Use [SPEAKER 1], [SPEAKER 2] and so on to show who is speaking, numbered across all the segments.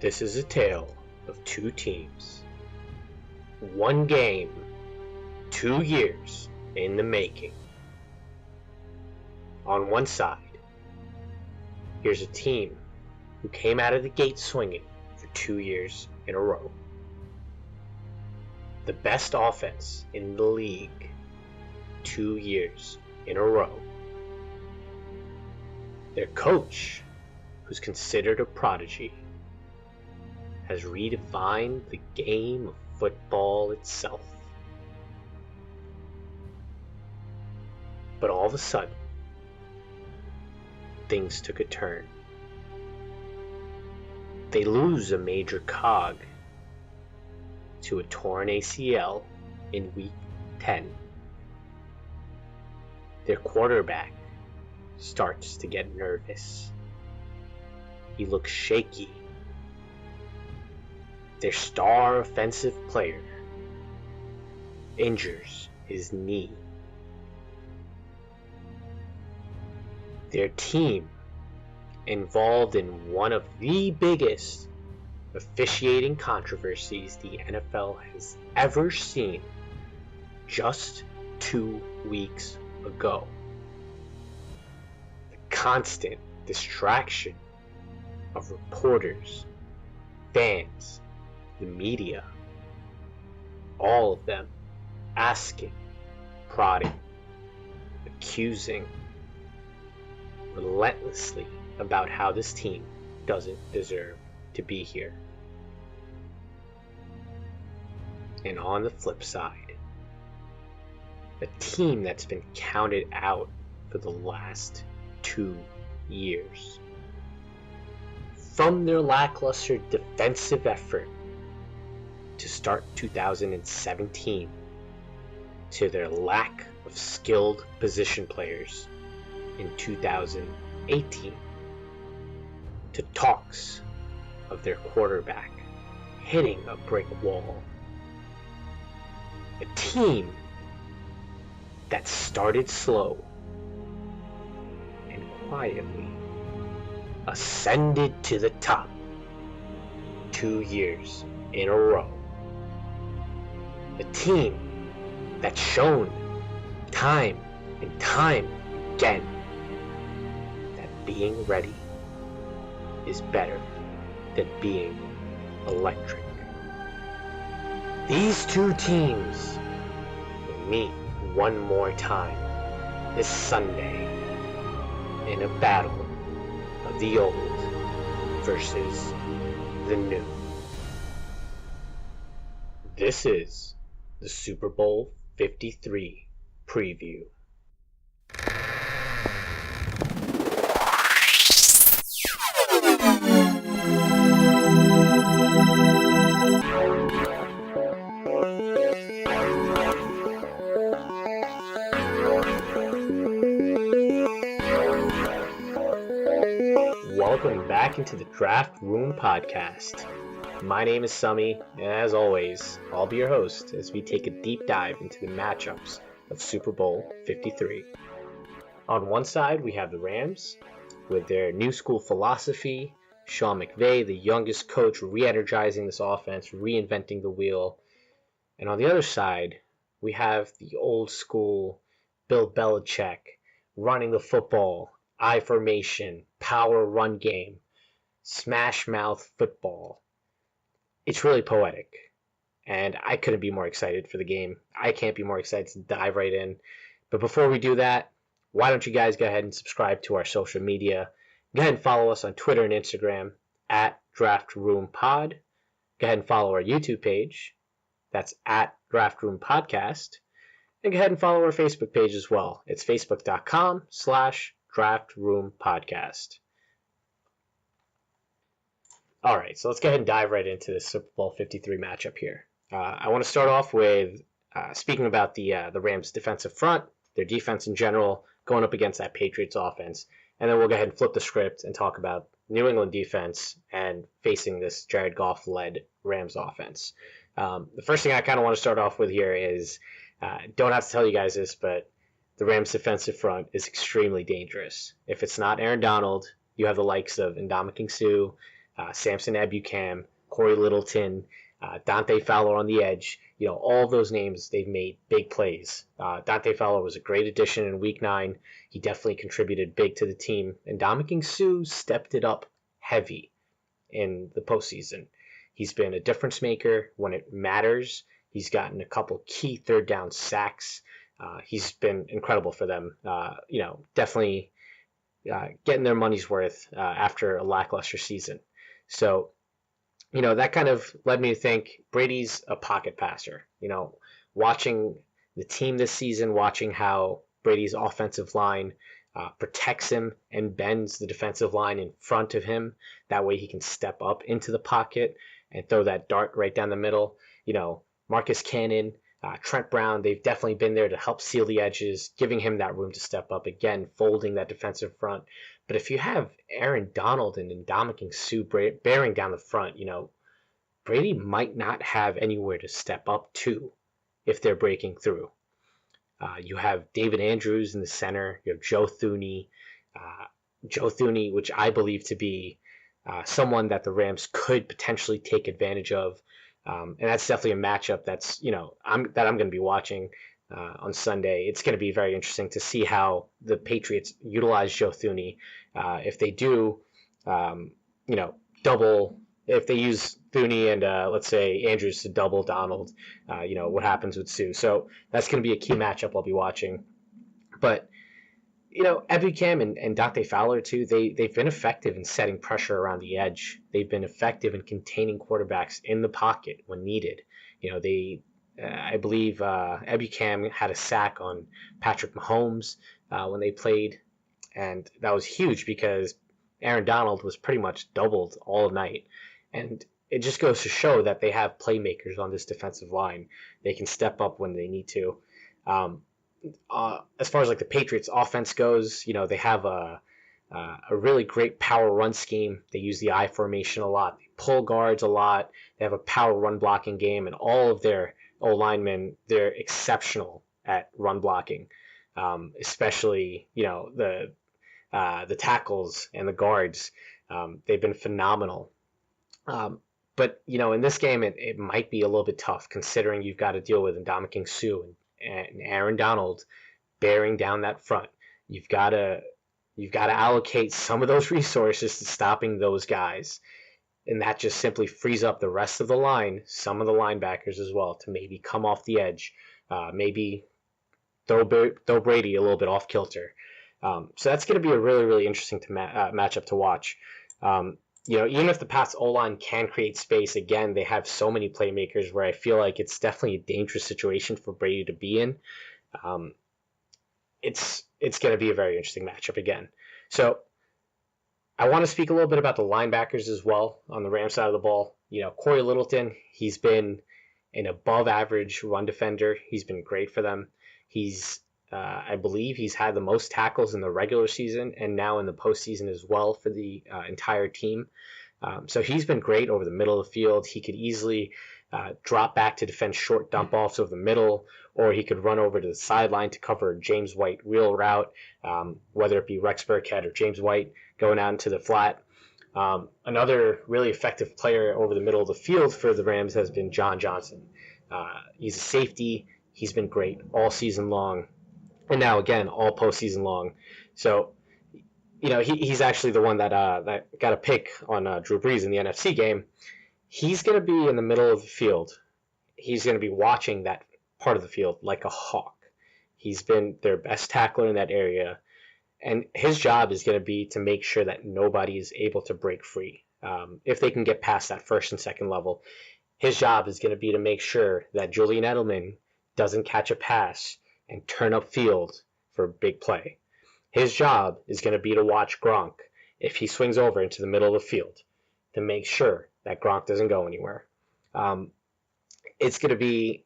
[SPEAKER 1] This is a tale of two teams. One game, 2 years in the making. On one side, here's a team who came out of the gate swinging for 2 years in a row. The best offense in the league, 2 years in a row. Their coach, who's considered a prodigy, has redefined the game of football itself. But all of a sudden, things took a turn. They lose a major cog to a torn ACL in week 10. Their quarterback starts to get nervous. He looks shaky. Their star offensive player injures his knee. Their team, involved in one of the biggest officiating controversies the NFL has ever seen, just 2 weeks ago. The constant distraction of reporters, fans, the media, all of them asking, prodding, accusing relentlessly about how this team doesn't deserve to be here. And on the flip side, a team that's been counted out for the last 2 years. From their lackluster defensive effort to start 2017 to their lack of skilled position players in 2018 to talks of their quarterback hitting a brick wall. A team that started slow and quietly ascended to the top 2 years in a row. A team that's shown time and time again that being ready is better than being electric. These two teams will meet one more time this Sunday in a battle of the old versus the new. This is the Super Bowl 53 preview. Welcome back into the Draft Room Podcast. My name is Summy, and as always, I'll be your host as we take a deep dive into the matchups of Super Bowl 53. On one side, we have the Rams, with their new school philosophy, Sean McVay, the youngest coach, re-energizing this offense, reinventing the wheel. And on the other side, we have the old school Bill Belichick, running the football, I formation, power run game, smash mouth football. It's really poetic, and I couldn't be more excited for the game. I can't be more excited to dive right in. But before we do that, why don't you guys go ahead and subscribe to our social media. Go ahead and follow us on Twitter and Instagram at DraftRoomPod. Go ahead and follow our YouTube page. That's at DraftRoomPodcast. And go ahead and follow our Facebook page as well. It's facebook.com/DraftRoomPodcast. All right, so let's go ahead and dive right into this Super Bowl 53 matchup here. I want to start off with speaking about the Rams' defensive front, their defense in general, going up against that Patriots offense, and then we'll go ahead and flip the script and talk about New England defense and facing this Jared Goff-led Rams offense. The first thing I kind of want to start off with here is, don't have to tell you guys this, but the Rams' defensive front is extremely dangerous. If it's not Aaron Donald, you have the likes of Ndamukong Suh, Samson Ebukam, Corey Littleton, Dante Fowler on the edge. All of those names, they've made big plays. Dante Fowler was a great addition in Week 9. He definitely contributed big to the team. And Ndamukong Suh stepped it up heavy in the postseason. He's been a difference maker when it matters. He's gotten a couple key third down sacks. He's been incredible for them. Definitely getting their money's worth after a lackluster season. So, that kind of led me to think Brady's a pocket passer. Watching the team this season, watching how Brady's offensive line protects him and bends the defensive line in front of him. That way he can step up into the pocket and throw that dart right down the middle. Marcus Cannon, Trent Brown, they've definitely been there to help seal the edges, giving him that room to step up, again, folding that defensive front. But if you have Aaron Donald and Ndamukong Suh bearing down the front, Brady might not have anywhere to step up to if they're breaking through. You have David Andrews in the center. You have Joe Thuney. Joe Thuney, which I believe to be someone that the Rams could potentially take advantage of. And that's definitely a matchup that's, I'm going to be watching on Sunday. It's going to be very interesting to see how the Patriots utilize Joe Thuney. If they do, if they use Thuney and let's say Andrews to double Donald, what happens with Suh. So that's going to be a key matchup I'll be watching. But, Ebukam and Dante Fowler too, they've been effective in setting pressure around the edge. They've been effective in containing quarterbacks in the pocket when needed. I believe Ebukam had a sack on Patrick Mahomes when they played, and that was huge because Aaron Donald was pretty much doubled all night. And it just goes to show that they have playmakers on this defensive line. They can step up when they need to. As far as like the Patriots offense goes, they have a really great power run scheme. They use the I formation a lot. They pull guards a lot. They have a power run blocking game, and all of their O-linemen, they're exceptional at run blocking, especially, the tackles and the guards. They've been phenomenal. But, in this game, it might be a little bit tough considering you've got to deal with Ndamukong Suh and Aaron Donald bearing down that front. You've got to allocate some of those resources to stopping those guys. And that just simply frees up the rest of the line, some of the linebackers as well, to maybe come off the edge, maybe throw Brady a little bit off kilter. So that's going to be a really, really interesting matchup to watch. Even if the Pats O-line can create space, again, they have so many playmakers where I feel like it's definitely a dangerous situation for Brady to be in. It's going to be a very interesting matchup again. So I want to speak a little bit about the linebackers as well on the Rams side of the ball. Corey Littleton, he's been an above-average run defender. He's been great for them. I believe he's had the most tackles in the regular season and now in the postseason as well for the entire team. So he's been great over the middle of the field. He could easily drop back to defend short dump offs over the middle, or he could run over to the sideline to cover a James White wheel route, whether it be Rex Burkhead or James White going out into the flat. Another really effective player over the middle of the field for the Rams has been John Johnson. He's a safety. He's been great all season long. And now, again, all postseason long. So, he's actually the one that got a pick on Drew Brees in the NFC game. He's going to be in the middle of the field. He's going to be watching that part of the field like a hawk. He's been their best tackler in that area. And his job is going to be to make sure that nobody is able to break free. If they can get past that first and second level, his job is going to be to make sure that Julian Edelman doesn't catch a pass and turn up field for a big play. His job is going to be to watch Gronk if he swings over into the middle of the field to make sure that Gronk doesn't go anywhere. It's going to be,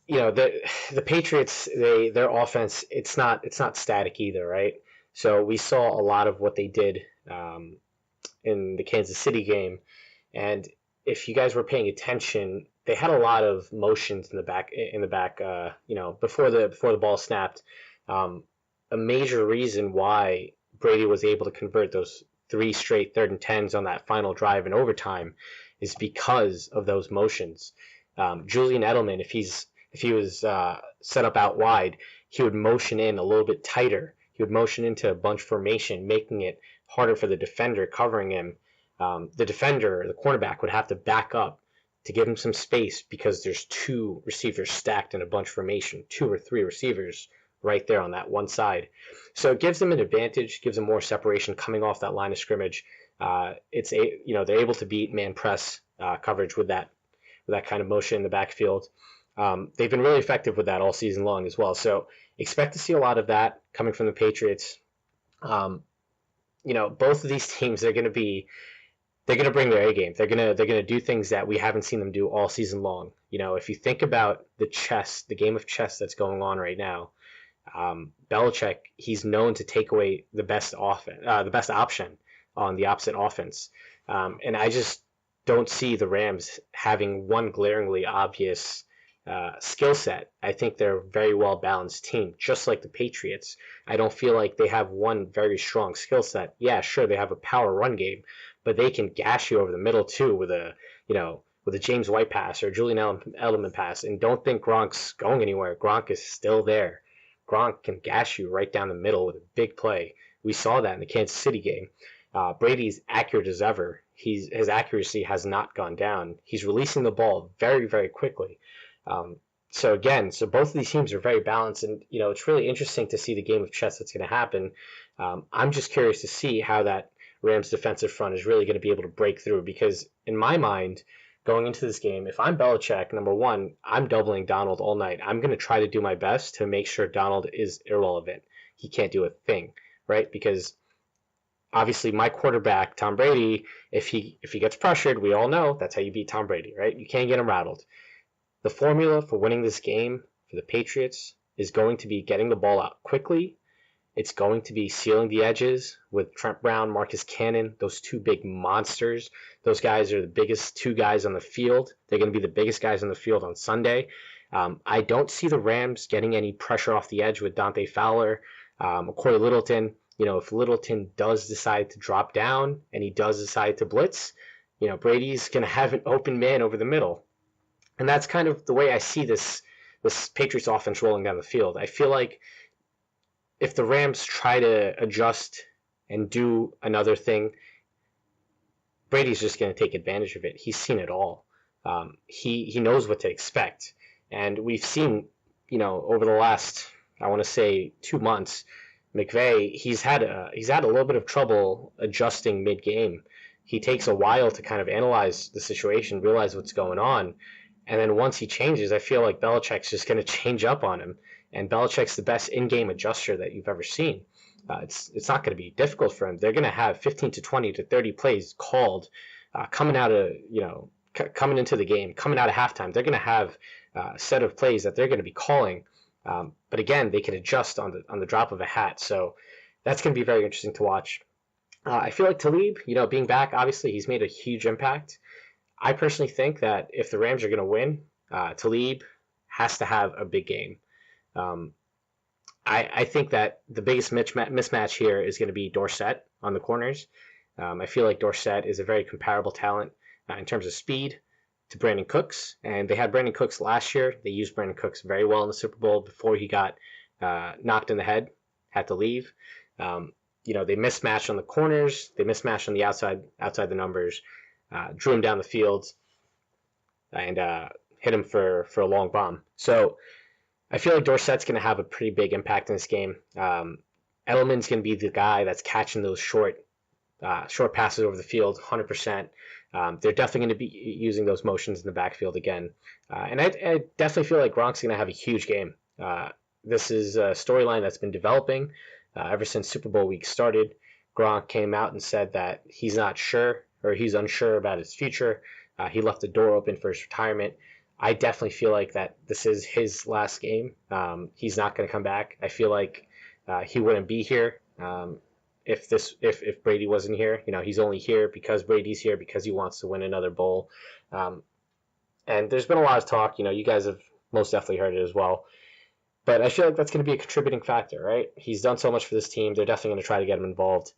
[SPEAKER 1] the Patriots, their offense, it's not static either, right? So we saw a lot of what they did in the Kansas City game, and if you guys were paying attention, they had a lot of motions in the back, before the ball snapped. A major reason why Brady was able to convert those 3 straight 3rd and 10s on that final drive in overtime is because of those motions. Julian Edelman, if he was set up out wide, he would motion in a little bit tighter. He would motion into a bunch formation, making it harder for the defender covering him. The defender, the cornerback, would have to back up to give him some space because there's 2 receivers stacked in a bunch formation, 2 or 3 receivers right there on that one side. So it gives them an advantage, gives them more separation coming off that line of scrimmage. They're able to beat man press coverage with that kind of motion in the backfield. They've been really effective with that all season long as well. So expect to see a lot of that coming from the Patriots. Both of these teams they're going to bring their A game. They're going to do things that we haven't seen them do all season long. If you think about the game of chess that's going on right now, Belichick, he's known to take away the best option on the opposite offense. And I just don't see the Rams having one glaringly obvious skill set. I think they're a very well balanced team, just like the Patriots. I don't feel like they have one very strong skill set. Yeah, sure, they have a power run game, but they can gash you over the middle too with a James White pass or Julian Edelman pass. And don't think Gronk's going anywhere. Gronk is still there. Gronk can gash you right down the middle with a big play. We saw that in the Kansas City game. Brady's accurate as ever. His accuracy has not gone down. He's releasing the ball very, very quickly. So both of these teams are very balanced, and it's really interesting to see the game of chess that's going to happen. I'm just curious to see how that Rams defensive front is really going to be able to break through, because in my mind, going into this game, if I'm Belichick, number one, I'm doubling Donald all night. I'm going to try to do my best to make sure Donald is irrelevant. He can't do a thing, right? Because obviously my quarterback, Tom Brady, if he gets pressured, we all know that's how you beat Tom Brady, right? You can't get him rattled. The formula for winning this game for the Patriots is going to be getting the ball out quickly. It's going to be sealing the edges with Trent Brown, Marcus Cannon, those 2 big monsters. Those guys are the biggest 2 guys on the field. They're going to be the biggest guys on the field on Sunday. I don't see the Rams getting any pressure off the edge with Dante Fowler, Corey Littleton. If Littleton does decide to drop down and he does decide to blitz, Brady's going to have an open man over the middle. And that's kind of the way I see this Patriots offense rolling down the field. I feel like if the Rams try to adjust and do another thing, Brady's just going to take advantage of it. He's seen it all. He knows what to expect. And we've seen, over the last, I want to say 2 months, McVay, he's had a little bit of trouble adjusting mid-game. He takes a while to kind of analyze the situation, realize what's going on. And then once he changes, I feel like Belichick's just going to change up on him. And Belichick's the best in-game adjuster that you've ever seen. It's not going to be difficult for him. They're going to have 15 to 20 to 30 plays called coming into the game, coming out of halftime. They're going to have a set of plays that they're going to be calling. But again, they can adjust on the drop of a hat. So that's going to be very interesting to watch. I feel like Talib, being back, obviously he's made a huge impact. I personally think that if the Rams are going to win, Talib has to have a big game. I think that the biggest mismatch here is going to be Dorsett on the corners. I feel like Dorsett is a very comparable talent in terms of speed to Brandon Cooks, and they had Brandon Cooks last year. They used Brandon Cooks very well in the Super Bowl before he got knocked in the head, had to leave. They mismatched on the corners, they mismatched on the outside the numbers, drew him down the field, and hit him for a long bomb. So I feel like Dorsett's going to have a pretty big impact in this game. Edelman's going to be the guy that's catching those short passes over the field, 100%. They're definitely going to be using those motions in the backfield again. And I definitely feel like Gronk's going to have a huge game. This is a storyline that's been developing ever since Super Bowl week started. Gronk came out and said that he's not sure, or he's unsure about his future. He left the door open for his retirement. I definitely feel like that this is his last game. He's not going to come back. I feel like he wouldn't be here if Brady wasn't here. He's only here because Brady's here, because he wants to win another bowl. And there's been a lot of talk. You guys have most definitely heard it as well. But I feel like that's going to be a contributing factor, right? He's done so much for this team. They're definitely going to try to get him involved.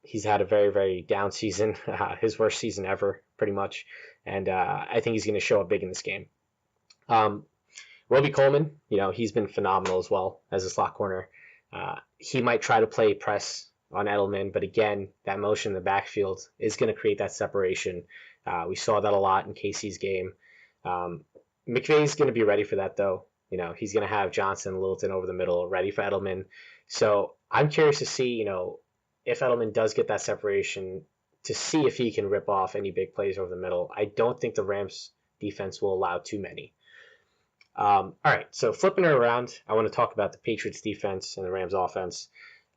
[SPEAKER 1] He's had a very, very down season, his worst season ever, pretty much. And I think he's going to show up big in this game. Roby Coleman, he's been phenomenal as well as a slot corner. He might try to play press on Edelman, but again, that motion in the backfield is going to create that separation. We saw that a lot in KC's game. McVay's going to be ready for that, though. He's going to have Johnson, Littleton over the middle, ready for Edelman. So I'm curious to see, if Edelman does get that separation, to see if he can rip off any big plays over the middle. I don't think the Rams defense will allow too many. All right, so flipping it around, I want to talk about the Patriots defense and the Rams offense.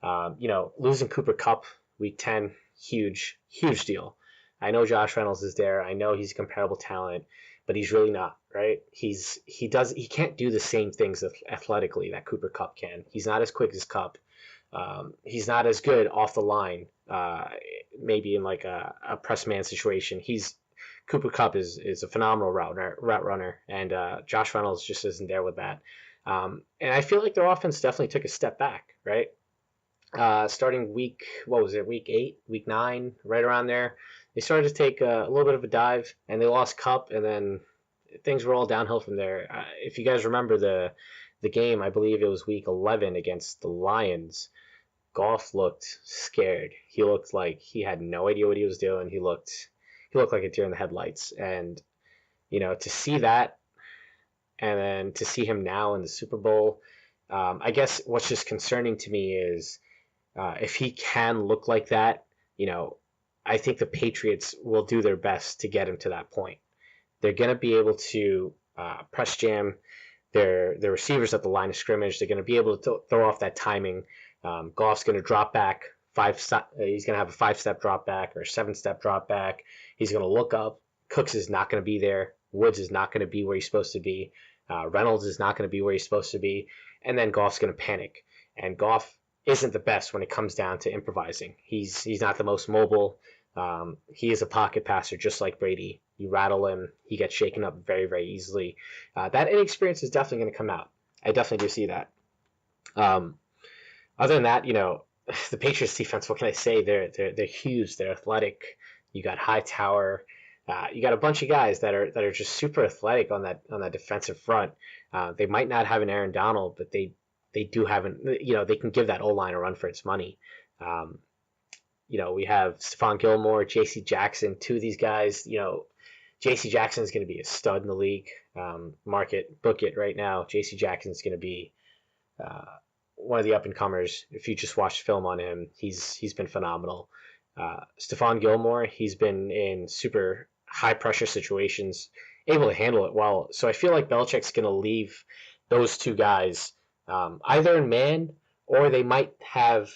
[SPEAKER 1] Losing Cooper Kupp week 10, huge, huge deal. I know Josh Reynolds is there. I know he's comparable talent, but he's really not, right? He can't do the same things athletically that Cooper Kupp can. He's not as quick as Kupp. He's not as good off the line, maybe in like a press man situation. Cooper Kupp is a phenomenal route runner, and Josh Reynolds just isn't there with that. And I feel like their offense definitely took a step back, right? Starting week 8, week 9, right around there, they started to take a little bit of a dive, and they lost Kupp, and then things were all downhill from there. If you guys remember the game, I believe it was week 11 against the Lions, Goff looked scared. He looked like he had no idea what he was doing. He looked like a deer in the headlights. And, to see that and then to see him now in the Super Bowl, I guess what's just concerning to me is if he can look like that, I think the Patriots will do their best to get him to that point. They're going to be able to press jam their receivers at the line of scrimmage. They're going to be able to throw off that timing. Goff's going to drop back. He's going to have a 5-step drop back or a 7-step drop back. He's going to look up. Cooks is not going to be there. Woods is not going to be where he's supposed to be. Reynolds is not going to be where he's supposed to be. And then Goff's going to panic. And Goff isn't the best when it comes down to improvising. He's not the most mobile. He is a pocket passer just like Brady. You rattle him, he gets shaken up very, very easily. That inexperience is definitely going to come out. I definitely do see that. Other than that, the Patriots defense, what can I say? They're huge. They're athletic. You got Hightower. You got a bunch of guys that are just super athletic on that defensive front. They might not have an Aaron Donald, but they do have they can give that O-line a run for its money. We have Stephon Gilmore, J.C. Jackson, two of these guys. J.C. Jackson is going to be a stud in the league. Book it right now. J.C. Jackson is going to be one of the up-and-comers. If you just watch film on him, he's been phenomenal. Stephon Gilmore, he's been in super high-pressure situations, able to handle it well. So I feel like Belichick's going to leave those two guys either in man, or they might have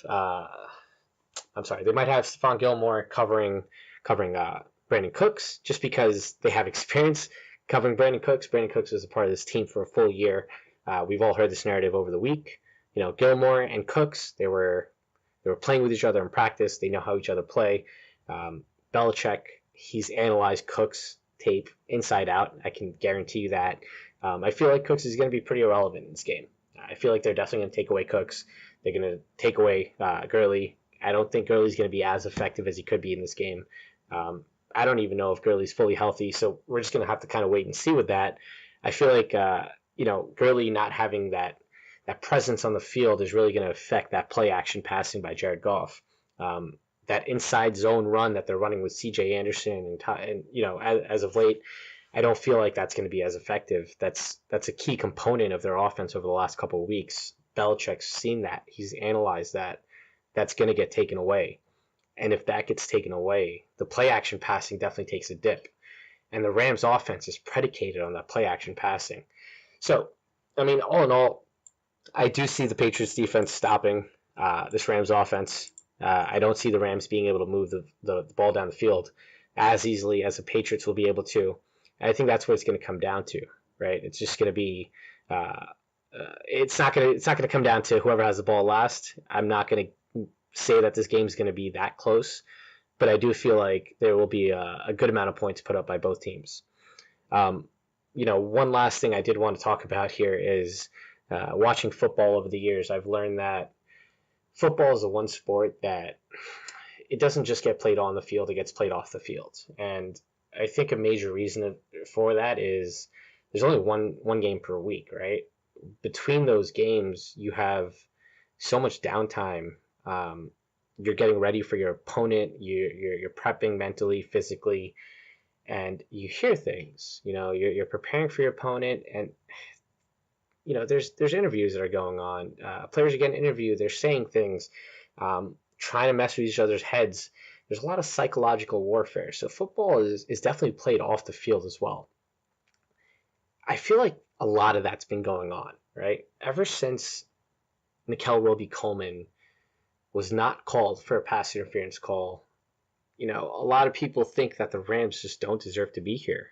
[SPEAKER 1] Stephon Gilmore covering Brandon Cooks, just because they have experience covering Brandon Cooks. Brandon Cooks was a part of this team for a full year. We've all heard this narrative over the week. Gilmore and Cooks, they were playing with each other in practice. They know how each other play. Belichick, he's analyzed Cooks' tape inside out. I can guarantee you that. I feel like Cooks is going to be pretty irrelevant in this game. I feel like they're definitely going to take away Cooks. They're going to take away Gurley. I don't think Gurley's going to be as effective as he could be in this game. I don't even know if Gurley's fully healthy, so we're just going to have to kind of wait and see with that. I feel like, Gurley not having that presence on the field is really going to affect that play action passing by Jared Goff. That inside zone run that they're running with C.J. Anderson and as of late, I don't feel like that's going to be as effective. That's a key component of their offense over the last couple of weeks. Belichick's seen that. He's analyzed that. That's going to get taken away. And if that gets taken away, the play action passing definitely takes a dip. And the Rams offense is predicated on that play action passing. So, all in all, I do see the Patriots defense stopping this Rams offense. I don't see the Rams being able to move the ball down the field as easily as the Patriots will be able to. And I think that's what it's going to come down to, right? It's just going to be it's not going to come down to whoever has the ball last. I'm not going to say that this game is going to be that close, but I do feel like there will be a good amount of points put up by both teams. One last thing I did want to talk about here is watching football over the years. I've learned that football is the one sport that it doesn't just get played on the field, it gets played off the field. And I think a major reason for that is there's only one game per week, right? Between those games, you have so much downtime. You're getting ready for your opponent. You're prepping mentally, physically, and you hear things. You're preparing for your opponent, and there's interviews that are going on. Players are getting interviewed. They're saying things, trying to mess with each other's heads. There's a lot of psychological warfare. So football is definitely played off the field as well. I feel like a lot of that's been going on, right? Ever since Nickel Roby-Coleman was not called for a pass interference call, a lot of people think that the Rams just don't deserve to be here.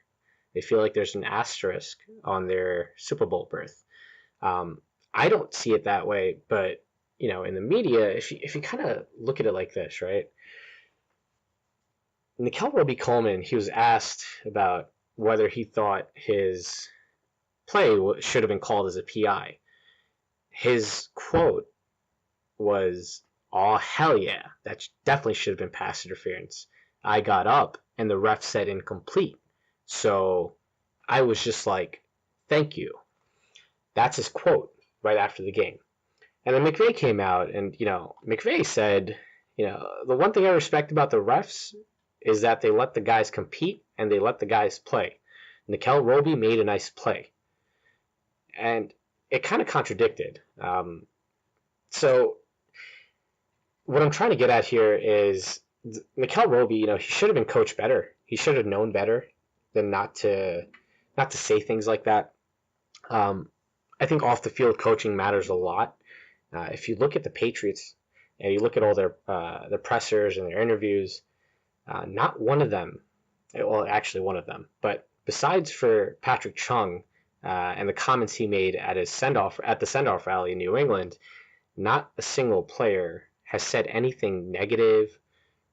[SPEAKER 1] They feel like there's an asterisk on their Super Bowl berth. I don't see it that way, but in the media, if you kind of look at it like this, right? Nickel Roby-Coleman, he was asked about whether he thought his play should have been called as a PI. His quote was, "Oh, hell yeah, that definitely should have been pass interference. I got up and the ref said incomplete. So I was just like, thank you." That's his quote right after the game. And then McVay came out and, McVay said, the one thing I respect about the refs is that they let the guys compete and they let the guys play. Nickel Roby made a nice play. And it kind of contradicted. So what I'm trying to get at here is Nickel Roby, he should have been coached better. He should have known better than not to say things like that. I think off the field coaching matters a lot. If you look at the Patriots and you look at all their pressers and their interviews, not one of them, well, actually one of them, but besides for Patrick Chung and the comments he made at the send-off rally in New England, not a single player has said anything negative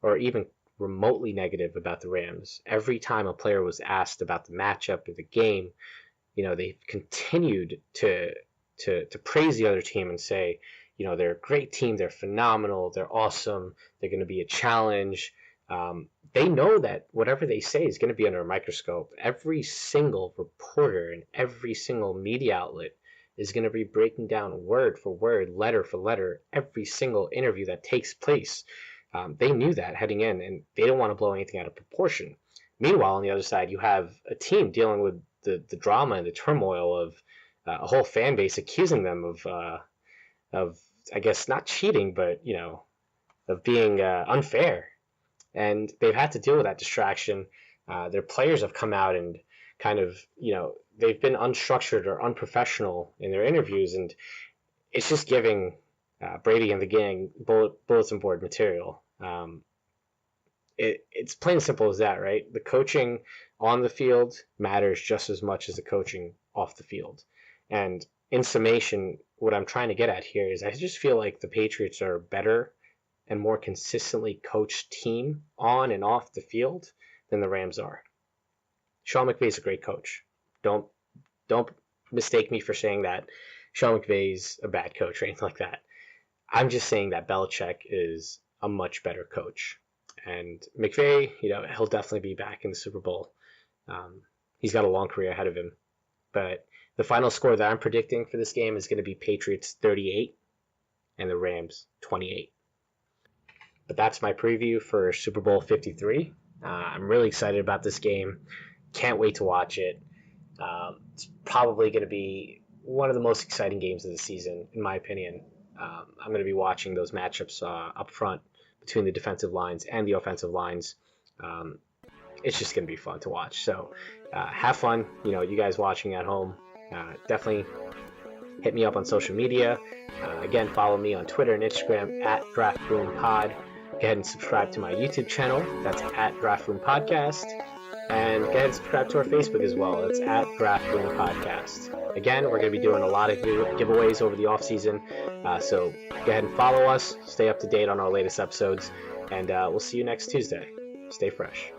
[SPEAKER 1] or even remotely negative about the Rams. Every time a player was asked about the matchup or the game, they've continued to praise the other team and say, they're a great team, they're phenomenal, they're awesome, they're going to be a challenge. They know that whatever they say is going to be under a microscope. Every single reporter and every single media outlet is going to be breaking down word for word, letter for letter, every single interview that takes place. They knew that heading in, and they didn't want to blow anything out of proportion. Meanwhile, on the other side, you have a team dealing with the drama and the turmoil of a whole fan base accusing them of I guess not cheating, but of being unfair, and they've had to deal with that distraction. Their players have come out and kind of they've been unstructured or unprofessional in their interviews, and it's just giving Brady and the gang bulletin board material. It's plain and simple as that, right? The coaching on the field matters just as much as the coaching off the field. And in summation, what I'm trying to get at here is I just feel like the Patriots are a better and more consistently coached team on and off the field than the Rams are. Sean McVay's a great coach. Don't mistake me for saying that Sean McVay's a bad coach or anything like that. I'm just saying that Belichick is a much better coach. And McVay, he'll definitely be back in the Super Bowl. He's got a long career ahead of him. But the final score that I'm predicting for this game is going to be Patriots 38 and the Rams 28. But that's my preview for Super Bowl 53. I'm really excited about this game. Can't wait to watch it. It's probably going to be one of the most exciting games of the season, in my opinion. I'm going to be watching those matchups up front between the defensive lines and the offensive lines. It's just going to be fun to watch. So have fun, you guys watching at home. Definitely hit me up on social media. Again, follow me on Twitter and Instagram at DraftRoomPod. Go ahead and subscribe to my YouTube channel. That's at DraftRoomPodcast. And go ahead and subscribe to our Facebook as well. It's at DraftRoomPodcast. Again, we're going to be doing a lot of giveaways over the offseason. So go ahead and follow us. Stay up to date on our latest episodes. And we'll see you next Tuesday. Stay fresh.